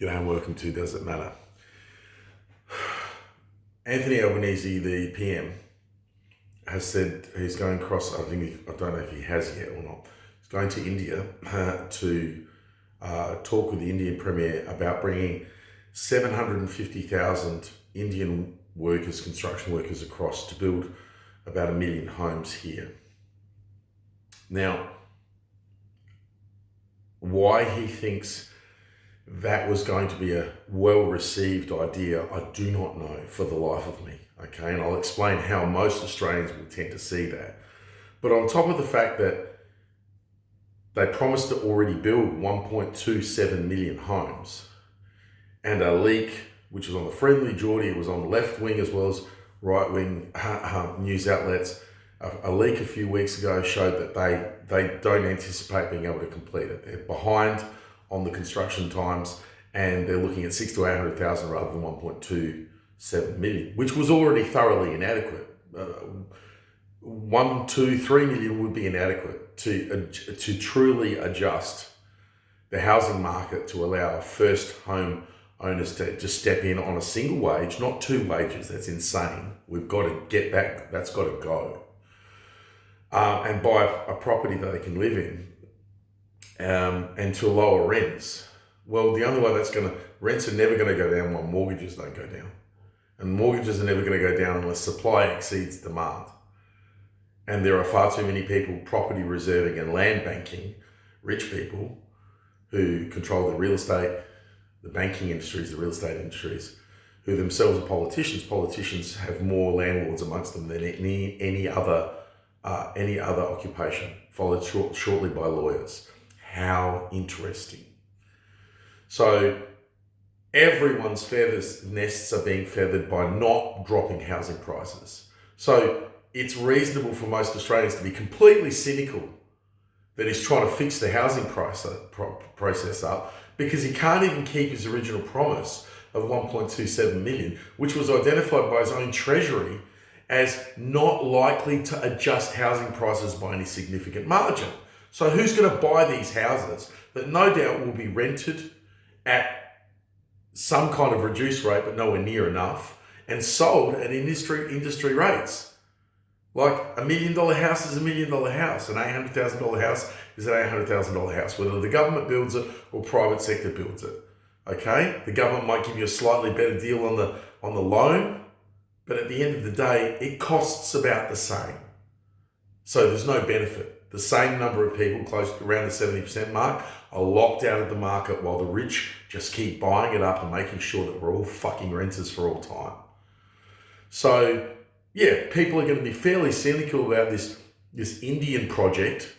G'day and welcome to Does It Matter? Anthony Albanese, the PM, has said he's going across, I don't know if he has yet or not, he's going to India to talk with the Indian Premier about bringing 750,000 Indian workers, construction workers across to build about 1 million homes here. Now, why he thinks that was going to be a well-received idea, I do not know for the life of me, okay? And I'll explain how most Australians will tend to see that. But on top of the fact that they promised to already build 1.27 million homes, and a leak, which was on the Friendly Geordie, it was on the left wing as well as right wing news outlets, a leak a few weeks ago showed that they don't anticipate being able to complete it. They're behind on the construction times, and they're looking at 600,000 to 800,000 rather than 1.27 million, which was already thoroughly inadequate. 1, 2, 3 million would be inadequate to truly adjust the housing market to allow first home owners to just step in on a single wage, not 2 wages. That's insane. We've got to get that. That's got to go. And buy a property that they can live in. And to lower rents. Well, the only way rents are never going to go down while mortgages don't go down. And mortgages are never going to go down unless supply exceeds demand. And there are far too many people property reserving and land banking, rich people who control the real estate, the banking industries, the real estate industries, who themselves are politicians. Politicians have more landlords amongst them than any other occupation, followed shortly by lawyers. How interesting. So everyone's nests are being feathered by not dropping housing prices. So it's reasonable for most Australians to be completely cynical that he's trying to fix the housing process up, because he can't even keep his original promise of 1.27 million, which was identified by his own Treasury as not likely to adjust housing prices by any significant margin. So who's going to buy these houses that no doubt will be rented at some kind of reduced rate, but nowhere near enough, and sold at industry rates? Like $1 million house is $1 million house, an $800,000 house is an $800,000 house, whether the government builds it or private sector builds it. Okay, the government might give you a slightly better deal on the loan, but at the end of the day, it costs about the same. So there's no benefit. The same number of people, close to around the 70% mark, are locked out of the market while the rich just keep buying it up and making sure that we're all fucking renters for all time. So, yeah, people are going to be fairly cynical about this Indian project,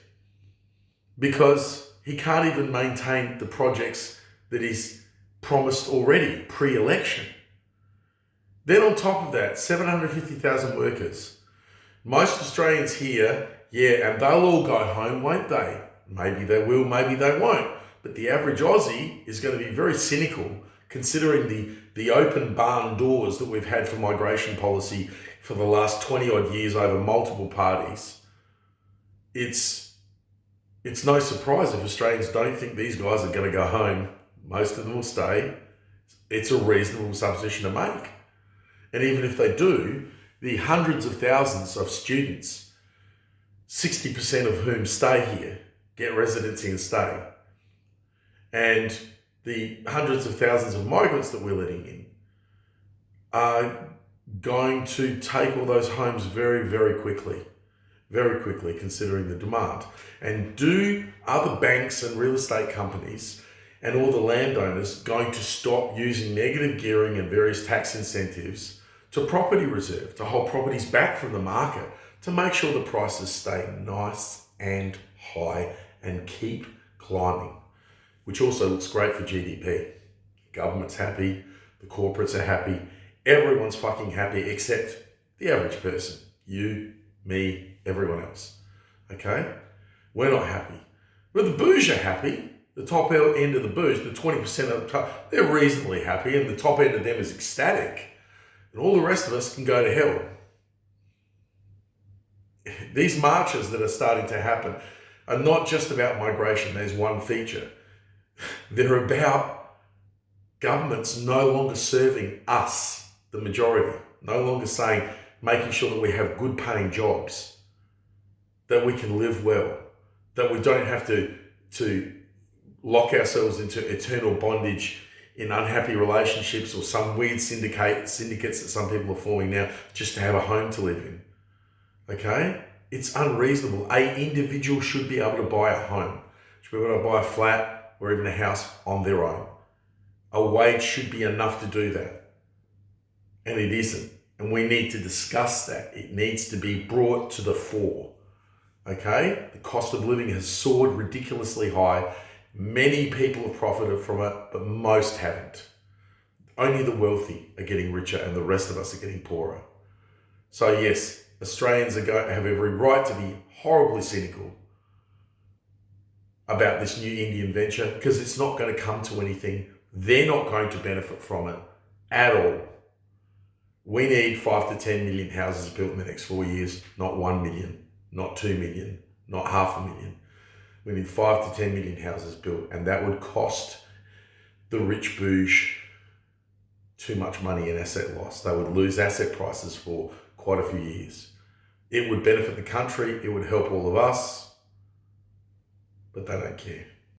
because he can't even maintain the projects that he's promised already pre-election. Then on top of that, 750,000 workers. Most Australians here, yeah, and they'll all go home, won't they? Maybe they will, maybe they won't. But the average Aussie is going to be very cynical, considering the open barn doors that we've had for migration policy for the last 20 odd years over multiple parties. It's no surprise if Australians don't think these guys are going to go home. Most of them will stay. It's a reasonable supposition to make. And even if they do, the hundreds of thousands of students, 60% of whom stay here, get residency and stay, and the hundreds of thousands of migrants that we're letting in, are going to take all those homes very, very quickly, considering the demand. And do other banks and real estate companies and all the landowners going to stop using negative gearing and various tax incentives to property reserve, to hold properties back from the market, to make sure the prices stay nice and high and keep climbing, which also looks great for GDP. Government's happy, the corporates are happy, everyone's fucking happy except the average person. You, me, everyone else. Okay? We're not happy. But the bouge are happy. The top end of the bouge, the 20% of the top, they're reasonably happy, and the top end of them is ecstatic. And all the rest of us can go to hell. These marches that are starting to happen are not just about migration. There's one feature. They're about Government's no longer serving us, the majority, no longer saying, making sure that we have good paying jobs, that we can live well, that we don't have to lock ourselves into eternal bondage in unhappy relationships or some weird syndicates that some people are forming now just to have a home to live in. Okay? It's unreasonable. An individual should be able to buy a home, should be able to buy a flat or even a house on their own. A wage should be enough to do that. And it isn't. And we need to discuss that. It needs to be brought to the fore. Okay? The cost of living has soared ridiculously high. Many people have profited from it, but most haven't. Only the wealthy are getting richer and the rest of us are getting poorer. So yes, Australians have every right to be horribly cynical about this new Indian venture because it's not going to come to anything. They're not going to benefit from it at all. We need 5 to 10 million houses built in the next 4 years, not 1 million, not 2 million, not 500,000. We need 5 to 10 million houses built, and that would cost the rich bouge too much money in asset loss. They would lose asset prices for quite a few years. It would benefit the country, it would help all of us, but they don't care.